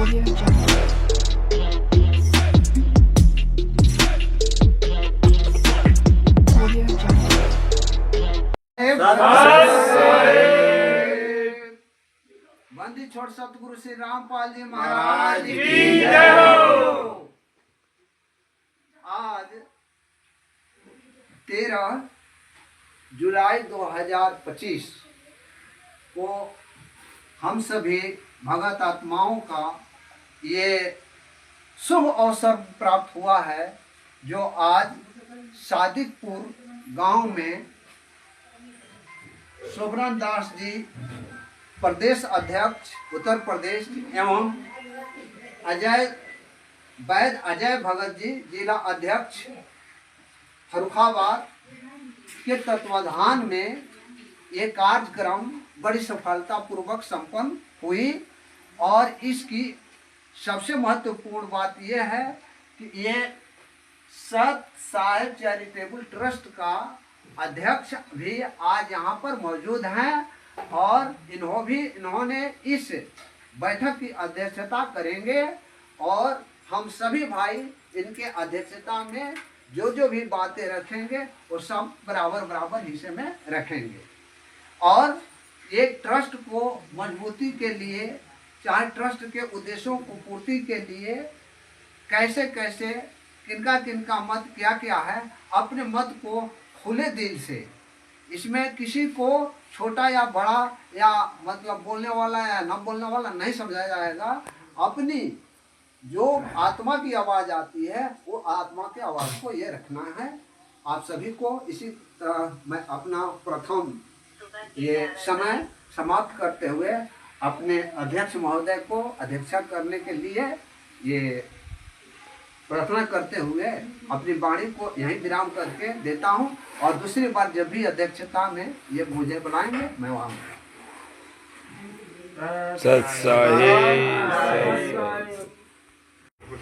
Audio Jungle. Audio Jungle. बंदी छोड़ सतगुरु श्री रामपाल जी महाराज की जय हो। आज 13 जुलाई 2025 को हम सभी भगत आत्माओं का ये शुभ अवसर प्राप्त हुआ है, जो आज सादिकपुर गांव में सोबरन दास जी प्रदेश अध्यक्ष उत्तर प्रदेश एवं अजय भगत जी जिला अध्यक्ष फर्रुखाबाद के तत्वाधान में ये कार्यक्रम बड़ी सफलतापूर्वक संपन्न हुई। और इसकी सबसे महत्वपूर्ण बात यह है कि ये सत साहिब चैरिटेबल ट्रस्ट का अध्यक्ष भी आज यहाँ पर मौजूद हैं और इन्होंने इस बैठक की अध्यक्षता करेंगे और हम सभी भाई इनके अध्यक्षता में जो भी बातें रखेंगे वो सब बराबर हिस्से में रखेंगे। और एक ट्रस्ट को मजबूती के लिए, चाहे ट्रस्ट के उद्देश्यों को पूर्ति के लिए कैसे किनका मत क्या है, अपने मत को खुले दिल से, इसमें किसी को छोटा या बड़ा या मतलब बोलने वाला या न बोलने वाला नहीं समझा जाएगा। अपनी जो आत्मा की आवाज़ आती है वो आत्मा की आवाज़ को ये रखना है। आप सभी को इसी तरह मैं अपना प्रथम ये समय समाप्त करते हुए अपने अध्यक्ष महोदय को अध्यक्षता करने के लिए ये प्रार्थना करते हुए अपनी वाणी को यहीं विराम करके देता हूं। और दूसरी बार जब भी अध्यक्षता में ये मुझे बुलाएंगे मैं वहाँ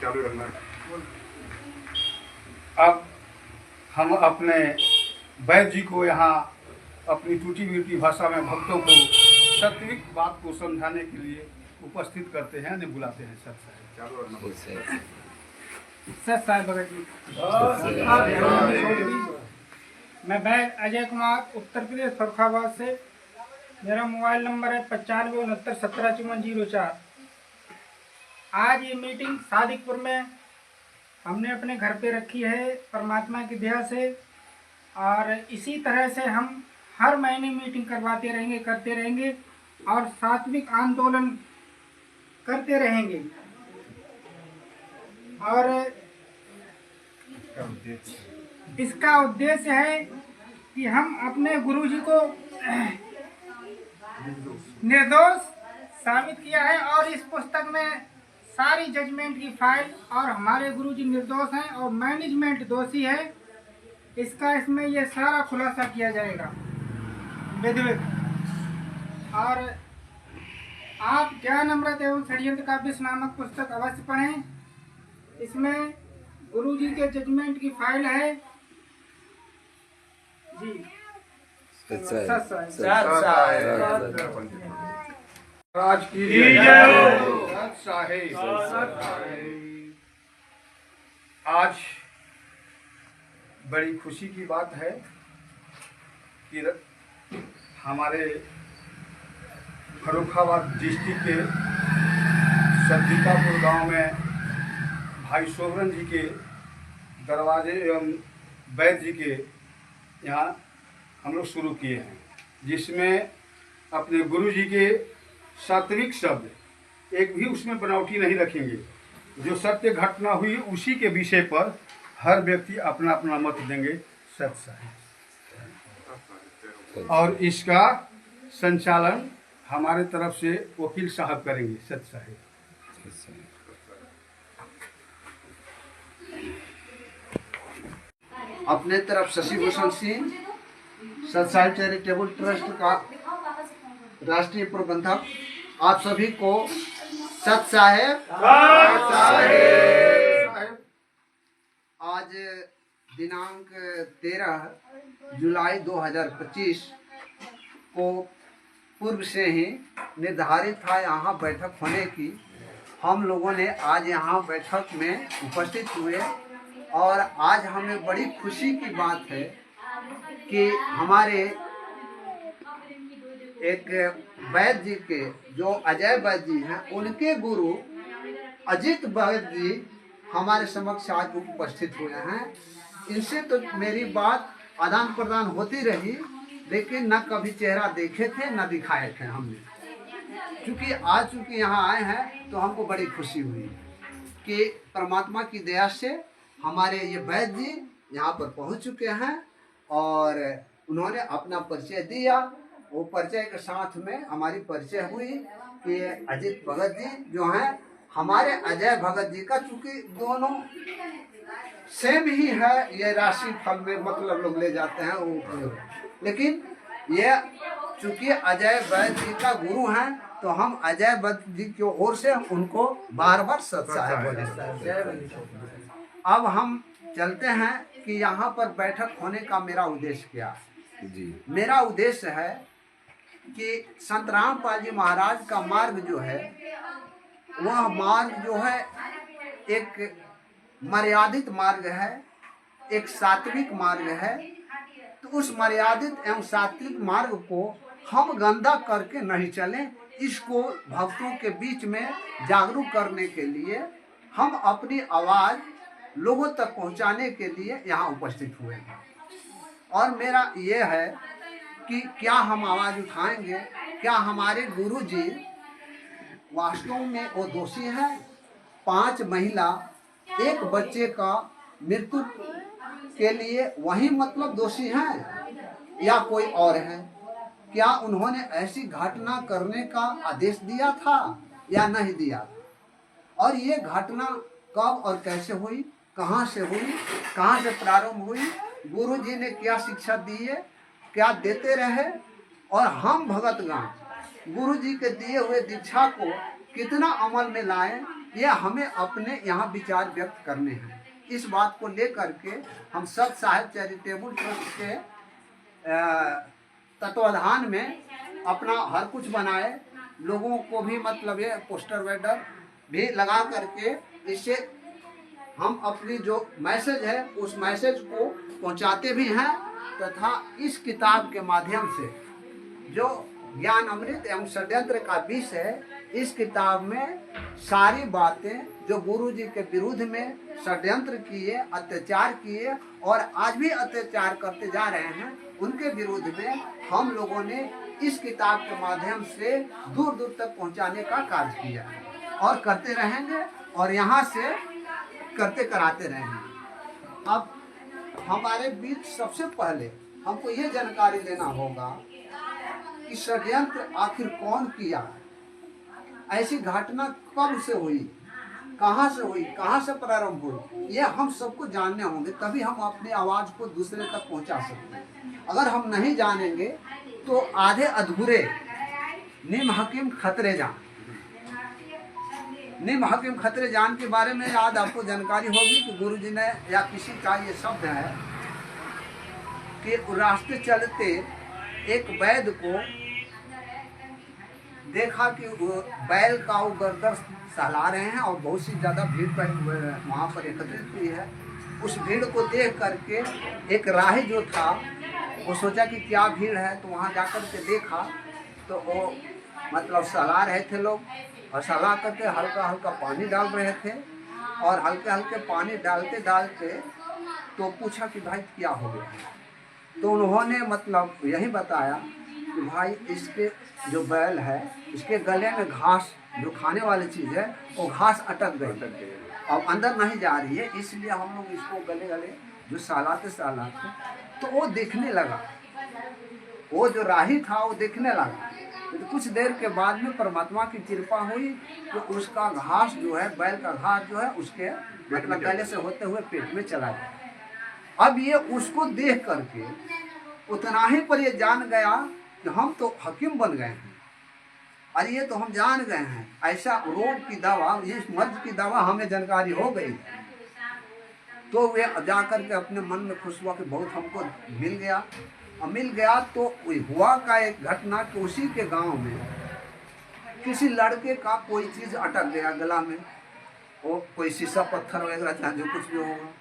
चालू रखना। अब हम अपने वैद्य जी को यहाँ अपनी टूटी फूटी भाषा में भक्तों को सात्विक बात को समझाने के लिए उपस्थित करते हैं, नहीं बुलाते हैं। सत साहिब भगत जी। मैं वैद्य अजय कुमार उत्तर प्रदेश फर्रुखाबाद से। मेरा मोबाइल नंबर है 9569175404। आज ये मीटिंग सादिकपुर में हमने अपने घर पे रखी है परमात्मा की दया से, और इसी तरह से हम हर महीने मीटिंग करते रहेंगे और सात्विक आंदोलन करते रहेंगे। और इसका उद्देश्य है कि हम अपने गुरुजी को निर्दोष साबित किया है और इस पुस्तक में सारी जजमेंट की फाइल, और हमारे गुरुजी निर्दोष हैं और मैनेजमेंट दोषी है, इसमें यह सारा खुलासा किया जाएगा विधिवत। और आप ज्ञान अमृत एवं षड्यंत्र का विष नामक पुस्तक अवश्य पढ़ें। इसमें गुरुजी के जजमेंट की फाइल है जी। आज की जय हो। आज बड़ी खुशी की बात है कि हमारे फर्रुखाबाद डिस्ट्रिक्ट के सद्दीकापुर गांव में भाई सोबरन जी के दरवाजे एवं वैद्य जी के यहाँ हम लोग शुरू किए हैं, जिसमें अपने गुरु जी के सात्विक शब्द एक भी उसमें बनावटी नहीं रखेंगे। जो सत्य घटना हुई उसी के विषय पर हर व्यक्ति अपना अपना मत देंगे। सत साहिब। और इसका संचालन हमारे तरफ से वकील साहब करेंगे। सत साहिब। अपने तरफ शशि भूषण सिंह सत साहिब चैरिटेबल ट्रस्ट का राष्ट्रीय प्रबंधक, आप सभी को सत साहिब। आज दिनांक 13 जुलाई 2025 को पूर्व से ही निर्धारित था यहाँ बैठक होने की, हम लोगों ने आज यहाँ बैठक में उपस्थित हुए और आज हमें बड़ी खुशी की बात है कि हमारे एक वैद्य जी के जो अजय वैद्य जी हैं, उनके गुरु अजित वैद्य जी हमारे समक्ष आज उपस्थित हुए हैं। इनसे तो मेरी बात आदान प्रदान होती रही, लेकिन न कभी चेहरा देखे थे न दिखाए थे हमने। चूंकि यहाँ आए हैं तो हमको बड़ी खुशी हुई कि परमात्मा की दया से हमारे ये वैद्य जी यहाँ पर पहुँच चुके हैं और उन्होंने अपना परिचय दिया। वो परिचय के साथ में हमारी परिचय हुई कि अजित भगत जी जो हैं हमारे अजय भगत जी का, चूंकि दोनों सेम ही है, ये राशि फल में मतलब लोग ले जाते हैं वो, लेकिन ये चूंकि अजय वैद्य जी का गुरु हैं तो हम अजय वैद्य जी की ओर से उनको बार बार सत साहेब बोले। अब हम चलते हैं कि यहाँ पर बैठक होने का मेरा उद्देश्य क्या है। जी, मेरा उद्देश्य है कि संत रामपाल जी महाराज का मार्ग जो है, वह मार्ग जो है एक मर्यादित मार्ग है, एक सात्विक मार्ग है। तो उस मर्यादित एवं सात्विक मार्ग को हम गंदा करके नहीं चलें, इसको भक्तों के बीच में जागरूक करने के लिए हम अपनी आवाज़ लोगों तक पहुंचाने के लिए यहाँ उपस्थित हुए हैं। और मेरा ये है कि क्या हम आवाज़ उठाएंगे, क्या हमारे गुरु जी वास्तव में वो दोषी है? 5 महिला 1 बच्चे का मृत्यु के लिए वही मतलब दोषी हैं या कोई और है? क्या उन्होंने ऐसी घटना करने का आदेश दिया था या नहीं दिया? और ये घटना कब और कैसे हुई, कहाँ से हुई, कहाँ से प्रारंभ हुई, गुरु जी ने क्या शिक्षा दी है, क्या देते रहे, और हम भगतगण गुरु जी के दिए हुए दीक्षा को कितना अमल में लाएं, ये हमें अपने यहाँ विचार व्यक्त करने हैं। इस बात को लेकर के हम सत साहेब चैरिटेबल ट्रस्ट के तत्वाधान में अपना हर कुछ बनाए, लोगों को भी मतलब ये पोस्टर वेडर भी लगा करके इससे हम अपनी जो मैसेज है उस मैसेज को पहुंचाते भी हैं, तथा इस किताब के माध्यम से जो ज्ञान अमृत एवं षड्यंत्र का विषय है, इस किताब में सारी बातें जो गुरु जी के विरुद्ध में षड्यंत्र किए, अत्याचार किए और आज भी अत्याचार करते जा रहे हैं, उनके विरुद्ध में हम लोगों ने इस किताब के माध्यम से दूर दूर तक पहुंचाने का कार्य किया है और करते रहेंगे और यहाँ से करते कराते रहेंगे। अब हमारे बीच सबसे पहले हमको ये जानकारी देना होगा कि षड्यंत्र आखिर कौन किया, ऐसी घटना कब से हुई, कहाँ से हुई, कहाँ से प्रारंभ हुई, ये हम सबको जानने होंगे, तभी हम अपनी आवाज़ को दूसरे तक पहुँचा सकते हैं। अगर हम नहीं जानेंगे तो आधे अधूरे निम हकीम खतरे जान, निम हकीम खतरे जान के बारे में याद आपको जानकारी होगी कि गुरु जी ने या किसी का ये शब्द है कि रास्ते चलते एक वैद्य को देखा कि बैल का वो गर्दन सहला रहे हैं और बहुत सी ज़्यादा भीड़ वहाँ पर एकत्रित हुई है। उस भीड़ को देख करके एक राही जो था वो सोचा कि क्या भीड़ है, तो वहाँ जाकर के देखा तो वो मतलब सहला रहे थे लोग, और सहला करके हल्का हल्का पानी डाल रहे थे, और हल्के हल्के पानी डालते डालते तो पूछा कि भाई क्या हो गया, तो उन्होंने मतलब यही बताया कि भाई इसके जो बैल है इसके गले में घास जो खाने वाली चीज़ है वो घास अटक गई, अब अंदर नहीं जा रही है, इसलिए हम लोग इसको गले गले जो सहलाते सहलाते तो वो दिखने लगा, वो जो राही था वो दिखने लगा। तो कुछ देर के बाद में परमात्मा की कृपा हुई तो उसका घास जो है, बैल का घास जो है उसके मतलब गले से होते हुए पेट में चला गया। अब ये उसको देख करके उतना ही पर ये जान गया कि हम तो हकीम बन गए हैं, अरे ये तो हम जान गए हैं, ऐसा रोग की दवा, इस मर्ज की दवा हमें जानकारी हो गई। तो वे जा कर के अपने मन में खुश हुआ कि बहुत हमको मिल गया। और मिल गया तो हुआ का एक घटना कि उसी के गांव में किसी लड़के का कोई चीज अटक गया गला में, वो कोई शीशा पत्थर वगैरह चाहे जो कुछ भी होगा,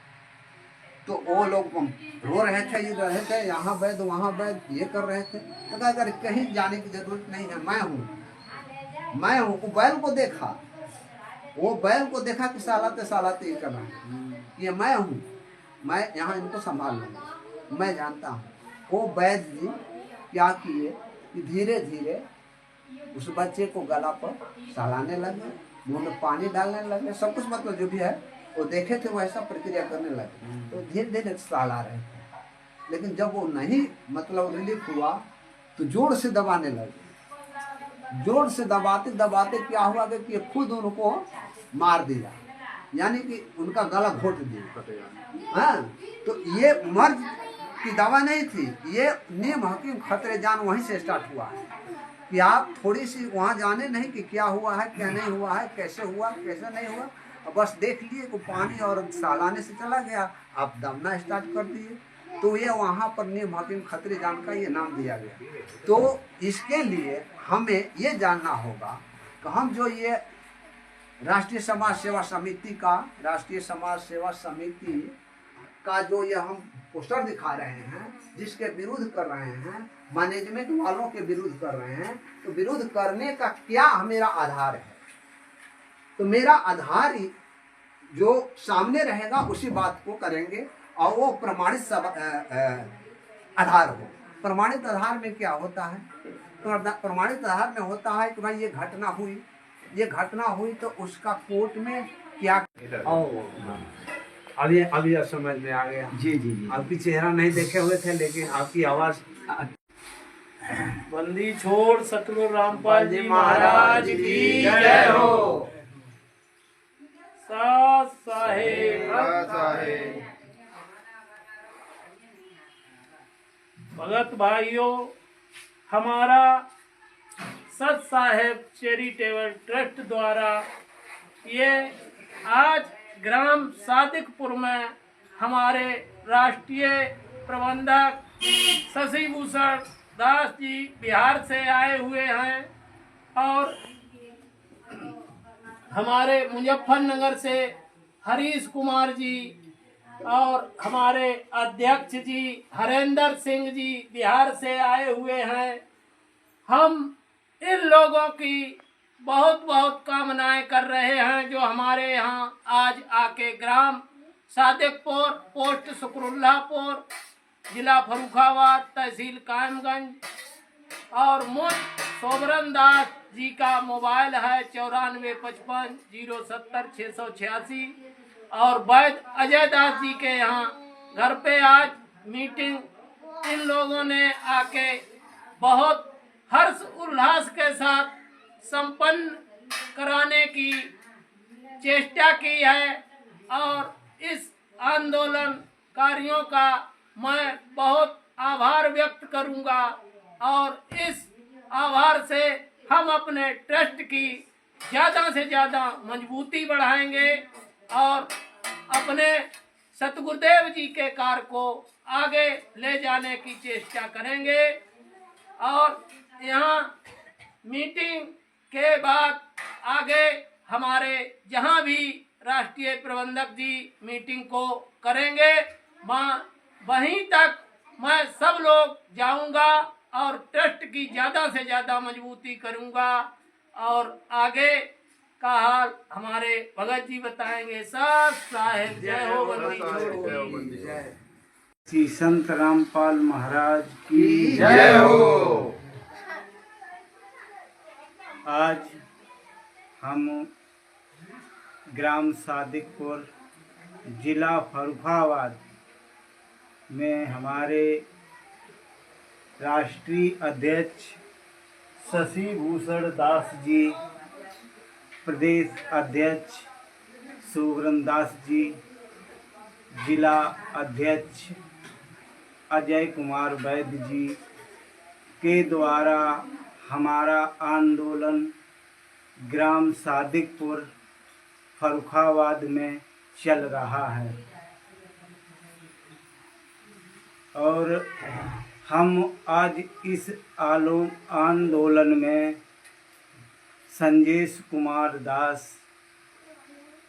तो वो लोग रो रहे थे, ये रहे थे, यहाँ वैद वहाँ वैद, ये कर रहे थे। तो कहा अगर कहीं जाने की जरूरत नहीं है, मैं हूँ। वो बैल को देखा, कि सालाते ये कर रहा है, ये मैं हूँ, मैं यहाँ इनको संभाल लूँगा, मैं जानता हूँ। वो वैद जी क्या किए कि धीरे धीरे उस बच्चे को गला पर सहलाने लगे, मुंह में पानी डालने लगे, सब कुछ मतलब जो भी है वो देखे थे वैसा प्रक्रिया करने लगे। तो धीरे धीरे सहला रहे थे, लेकिन जब वो नहीं मतलब रिलीफ हुआ तो जोर से दबाने लगे। जोर से दबाते दबाते क्या हुआ कि ये खुद उनको मार दिया, यानी कि उनका गला घोट दिया। हाँ, तो ये मर्ज की दवा नहीं थी, ये नीम हकीम खतरे जान वहीं से स्टार्ट हुआ है कि आप थोड़ी सी वहाँ जाने नहीं कि क्या हुआ है, क्या नहीं हुआ है, कैसे हुआ, कैसे नहीं हुआ, बस देख लिए कि पानी और सहलाने से चला गया, आप दमना स्टार्ट कर दिए। तो ये वहाँ पर नीम हकीम खतरे जान का ये नाम दिया गया। तो इसके लिए हमें ये जानना होगा कि हम जो ये राष्ट्रीय समाज सेवा समिति का जो ये हम पोस्टर दिखा रहे हैं, जिसके विरुद्ध कर रहे हैं, मैनेजमेंट वालों के विरुद्ध कर रहे हैं, तो विरुद्ध करने का क्या मेरा आधार है? तो मेरा आधार ही जो सामने रहेगा उसी बात को करेंगे, और वो प्रमाणित आधार हो। प्रमाणित आधार में क्या होता है? तो प्रमाणित आधार में होता है कि भाई ये घटना हुई तो उसका कोर्ट में क्या अभी समझ में आ गया। जी। आपकी चेहरा नहीं देखे हुए थे, लेकिन आपकी आवाज। बंदी छोड़ सतगुरु रामपाल जी महाराज की जय हो। सात साहेब भगत भाइयों, हमारा सत साहेब चैरिटेबल ट्रस्ट द्वारा ये आज ग्राम सादिकपुर में हमारे राष्ट्रीय प्रबंधक शशि भूषण दास जी बिहार से आए हुए हैं, और हमारे मुजफ्फरनगर से हरीश कुमार जी और हमारे अध्यक्ष जी हरेंद्र सिंह जी बिहार से आए हुए हैं। हम इन लोगों की बहुत बहुत कामनाएं कर रहे हैं जो हमारे यहाँ आज आके ग्राम सादिकपुर, पोस्ट शुक्रुल्लाहपुर, जिला फर्रुखाबाद, तहसील कायमगंज, और मुझ सोबरन दास जी का मोबाइल है 9455 070 686, और वैद अजय दास जी के यहाँ घर पे आज मीटिंग इन लोगों ने आके बहुत हर्ष उल्लास के साथ संपन्न कराने की चेष्टा की है, और इस आंदोलनकारियों का मैं बहुत आभार व्यक्त करूंगा, और इस आभार से हम अपने ट्रस्ट की ज़्यादा से ज़्यादा मजबूती बढ़ाएंगे और अपने सतगुरुदेव जी के कार्य को आगे ले जाने की चेष्टा करेंगे। और यहाँ मीटिंग के बाद आगे हमारे जहाँ भी राष्ट्रीय प्रबंधक जी मीटिंग को करेंगे, वहीं तक मैं सब लोग जाऊंगा और ट्रस्ट की ज़्यादा से ज़्यादा मजबूती करूंगा, और आगे का हाल हमारे भगत जी बताएंगे। साथ साहेब जय हो, बंदी छोड़ो जय। श्री संत रामपाल महाराज की जय हो। आज हम ग्राम सादिकपुर, जिला फर्रुखाबाद में हमारे राष्ट्रीय अध्यक्ष शशि भूषण दास जी, प्रदेश अध्यक्ष सोबरन दास जी, जिला अध्यक्ष अजय कुमार वैद जी के द्वारा हमारा आंदोलन ग्राम सादिकपुर फर्रुखाबाद में चल रहा है, और हम आज इस आंदोलन में संजेश कुमार दास,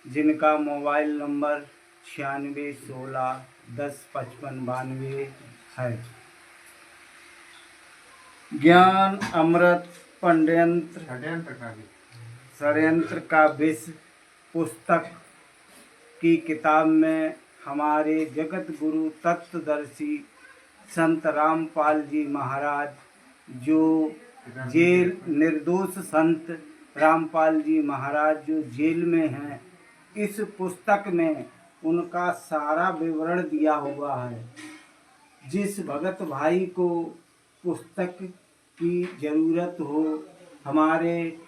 जिनका मोबाइल नंबर 9616105592 है। ज्ञान अमृत षड्यंत्र का विष पुस्तक की किताब में हमारे जगत गुरु तत्वदर्शी संत रामपाल जी महाराज, जो जेल निर्दोष संत रामपाल जी महाराज जो जेल में हैं, इस पुस्तक में उनका सारा विवरण दिया हुआ है। जिस भगत भाई को पुस्तक की ज़रूरत हो, हमारे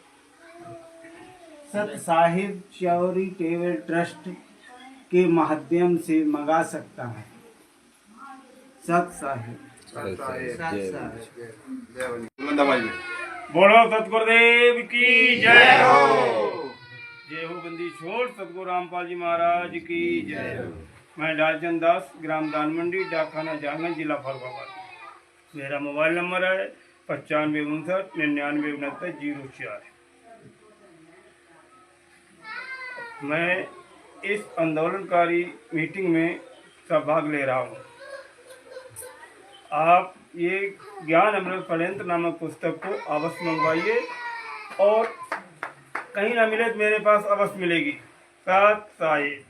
सत साहिब चैरिटेबल ट्रस्ट के माध्यम से मंगा सकता है। सत साहिब। बोलो सतगुरुदेव की जय हो। जय हो बंदी छोड़ सतगुरु रामपाल जी महाराज की जय हो। मैं लालचंद दास, ग्राम दान मंडी, डाकखाना जांगल, जिला फरुखाबाद। मेरा मोबाइल नंबर है 9559996904। मैं इस आंदोलनकारी मीटिंग में भाग ले रहा हूँ। आप ये ज्ञान अमृत षड्यंत्र नामक पुस्तक को अवश्य मंगवाइए, और कहीं ना मिले तो मेरे पास अवश्य मिलेगी। सत साहिब।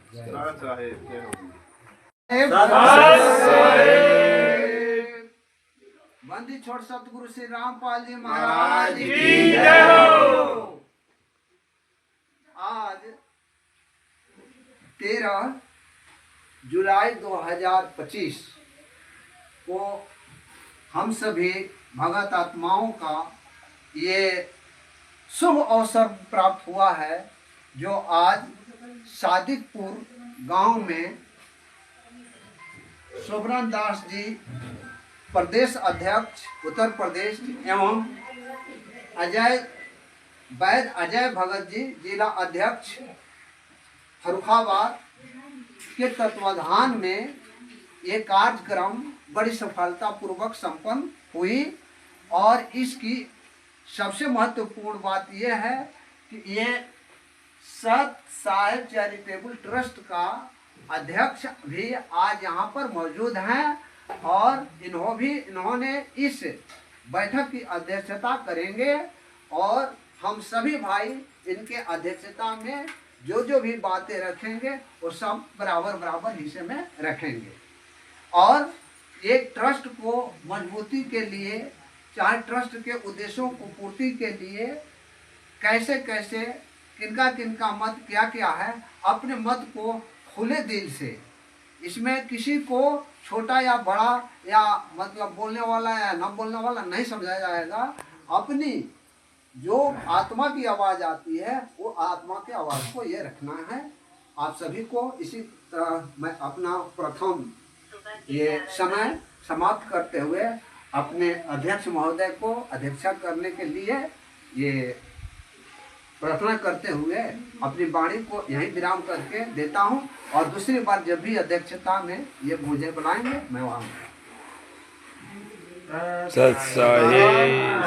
बंदी छोड़ सतगुरु श्री रामपाल जी महाराज की जय हो। आज 13 जुलाई 2025 को हम सभी भगत आत्माओं का ये शुभ अवसर प्राप्त हुआ है, जो आज सादिकपुर गांव में शोभरन दास जी, प्रदेश अध्यक्ष उत्तर प्रदेश, एवं अजय भगत जी, जिला अध्यक्ष फरुखाबाद के तत्वाधान में ये कार्यक्रम बड़ी सफलतापूर्वक संपन्न हुई। और इसकी सबसे महत्वपूर्ण बात यह है कि ये सत साहिब चैरिटेबल ट्रस्ट का अध्यक्ष भी आज यहाँ पर मौजूद हैं, और इन्होंने इस बैठक की अध्यक्षता करेंगे, और हम सभी भाई इनके अध्यक्षता में जो भी बातें रखेंगे वो सब बराबर हिस्से में रखेंगे। और एक ट्रस्ट को मजबूती के लिए, चाहे ट्रस्ट के उद्देश्यों को पूर्ति के लिए कैसे किनका मत क्या है, अपने मत को खुले दिल से, इसमें किसी को छोटा या बड़ा या मतलब बोलने वाला या न बोलने वाला नहीं समझा जाएगा। अपनी जो आत्मा की आवाज़ आती है, वो आत्मा की आवाज़ को ये रखना है। आप सभी को इसी तरह मैं अपना प्रथम ये समय समाप्त करते हुए अपने अध्यक्ष महोदय को अध्यक्षता करने के लिए ये प्रार्थना करते हुए अपनी वाणी को यहीं विराम करके देता हूँ, और दूसरी बार जब भी अध्यक्षता में ये मुझे बुलाएंगे मैं वहाँ सत साहिब।